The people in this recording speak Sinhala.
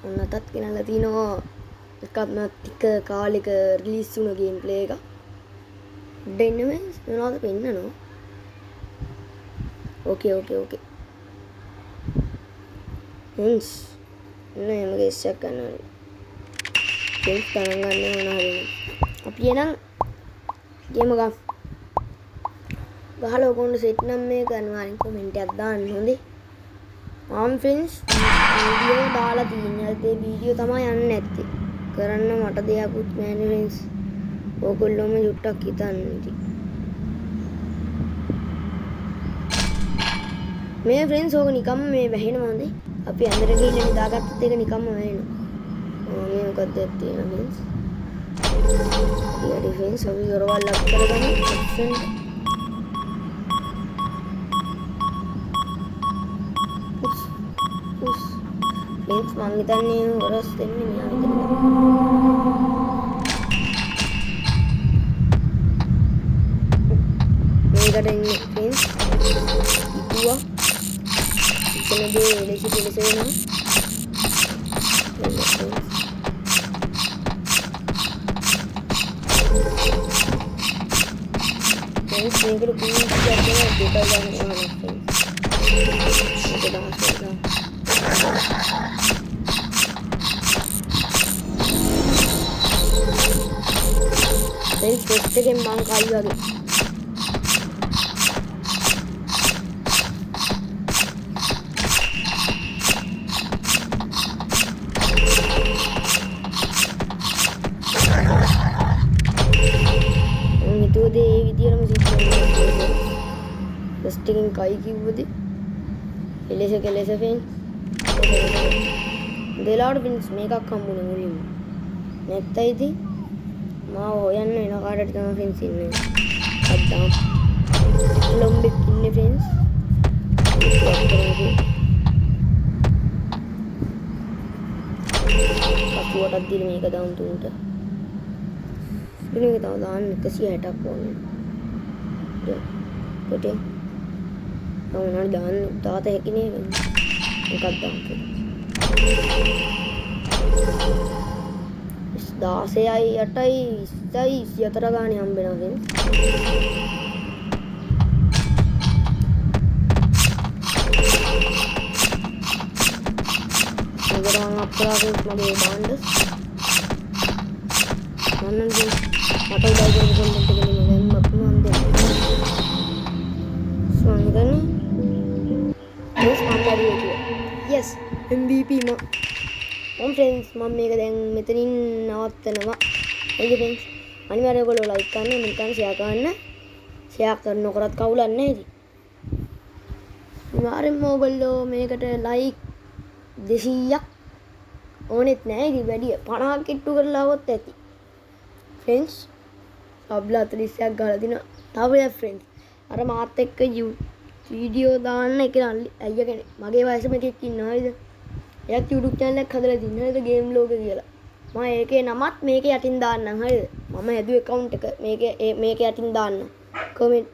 ඔන්නතත් ගෙනල්ලා තිනවා එකක්ම ටික කාලෙක රිලීස් වුණ ගේම් ප්ලේ එක. දෙන්නම මොනවද පෙන්නනවා. ඕකේ. ෆ්‍රෙන්ඩ්ස් නෑ මගේ ඉස්සක් ගන්නවා. ෆ්‍රෙන්ඩ්ස් ගණන් ගන්න මොනවා හරි. අපි එනම් ගේම ගමු. ගහලා ඔකොන්න සෙට් නම් මේ කරනවා අනිත් කමෙන්ට් එකක් දාන්න හොඳේ. ෆ්‍රෙන්ඩ්ස් වීඩියෝ දාලා තියෙනවා. ඒ වීඩියෝ තමයි යන්නේ නැත්තේ. කරන්න මට දෙයක්වත් නැහැ ෆ්‍රෙන්ඩ්ස්. ඕගොල්ලෝම ජුට්ටක් හිතන්න ඉතින්. මේ ෆ්‍රෙන්ඩ්ස් ඕක නිකම්ම මේ වැහෙනවා හොඳේ. අපි අnder ගිහින් නිදාගත්තත් ඒක නිකම්ම වැහෙනවා. මේ මොකක්ද තියෙනවා ෆ්‍රෙන්ඩ්ස්. ඊට ෆ්‍රෙන්ඩ්ස් අපි යරවල් ලක් කරගමු. ඔප්ෂන් ෆ්‍රෙන්ඩ්ස් මං හිතන්නේ හොරස් දෙන්නේ මෙයා විතරද. මේකට එන්නේ ෆ්‍රෙන්ඩ්ස් ඉතුවා ඉතනදී එලෙසි වෙනවා. ෆ්‍රෙන්ඩ්ස් මේකට කුණු ටිකක් දෙනවා දෙකක් ගන්නවා ෆ්‍රෙන්ඩ්ස්. මේක දහස් වෙනවා. ෆ්‍රෙන්ඩ්ස් ටෙස්ට් එකෙන් මං කයි වගේ හිතුවද ඒ විදියටම සිද්ධ වෙනවා. ටෙස්ට් එකෙන් කයි කිව්වද එලෙස ෆ්‍රෙන්ඩ්ස් දෙලාවට ෆ්‍රෙන්ඩ්ස් මේකක් හම්බුනේ මුලින්ම. නැත්තයි ඉතින් මාව හොයන්න එන කාටට තමයි ෆ්‍රෙන්ඩ්ස් ඉන්නේ. අද්දාම් ලොම්බෙක් ඉන්නේ ෆ්‍රෙන්ඩ්ස්. කපුවටක් දින මේක දාන්න තුන්ට. මේක තව දාන්න 160ක් ඕනේ. කොටේ තවුණා දාන්න තාත හැකිනේ එකක් දාන්න. 16යි 8යි 20යි 24 ගානේ හම්බෙනවා ෆ්‍රෙන්ඩ්ස්. ඉවරන් අප්ලා ෆ්‍රෙන්ඩ්ස් මගේ බාන්ඩස් මන්නන්ගේ මට උදව් කරපු කන්ටෙන්ට් එකේ මම අප්ලෝඩ් දෙන්නම්. සෝන්ගන yes මම හරියට yes MVP ෆ්‍රෙන්ඩ්ස් මම මේක දැන් මෙතනින් නවත්තනවා. හරි ෆ්‍රෙන්ඩ්ස් අනිවාර්යයෙන් ඔයගොල්ලෝ ලයික් කරන්න මෙතන ෂෙයා කරන්න. ෂෙයා කරනකොටත් කවුලක් නැහැ ඉතින්. අනිවාර්යයෙන්ම ඔයගොල්ලෝ මේකට ලයික් 200ක් ඕනෙත් නැහැ ඉතින් වැඩි 50ක් කිට්ටු කරලා આવොත් ඇති. ෆ්‍රෙන්ඩ්ස් සබ්ලා 40ක් ගහලා දිනවා. තව ෆ්‍රෙන්ඩ්ස් අර මාත් එක්ක වීඩියෝ දාන්න එක අයියා කෙනෙක් මගේ වයසම එකෙක් ඉන්නවා හරිද. එයාත් YouTube channel එකක් හදලා තිනවා නේද ගේම් ලෝක කියලා. මම ඒකේ නමත් මේකේ යටින් දාන්නම් හරිද. මම හැදුවේ account එක මේකේ යටින් දාන්න. කමෙන්ට්